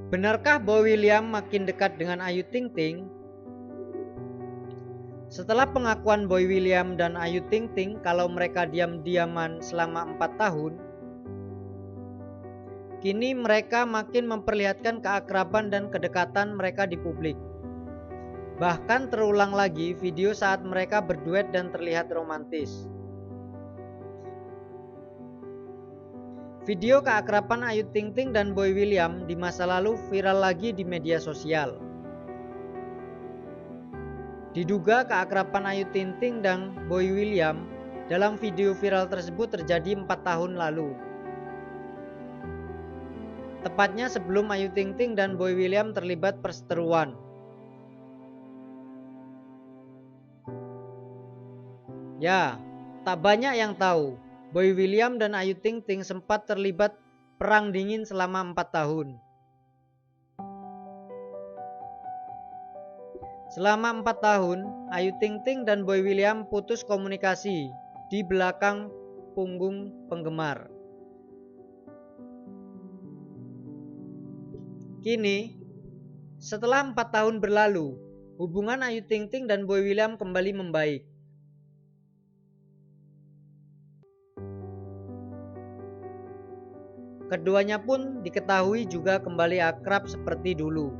Benarkah Boy William makin dekat dengan Ayu Ting Ting? Setelah pengakuan Boy William dan Ayu Ting Ting kalau mereka diam-diaman selama 4 tahun, kini mereka makin memperlihatkan keakraban dan kedekatan mereka di publik. Bahkan terulang lagi video saat mereka berduet dan terlihat romantis. Video keakraban Ayu Ting Ting dan Boy William di masa lalu viral lagi di media sosial. Diduga keakraban Ayu Ting Ting dan Boy William dalam video viral tersebut terjadi 4 tahun lalu. Tepatnya sebelum Ayu Ting Ting dan Boy William terlibat perseteruan. Ya, tak banyak yang tahu, Boy William dan Ayu Ting Ting sempat terlibat perang dingin selama 4 tahun. Selama 4 tahun, Ayu Ting Ting dan Boy William putus komunikasi di belakang punggung penggemar. Kini, setelah 4 tahun berlalu, hubungan Ayu Ting Ting dan Boy William kembali membaik. Keduanya pun diketahui juga kembali akrab seperti dulu.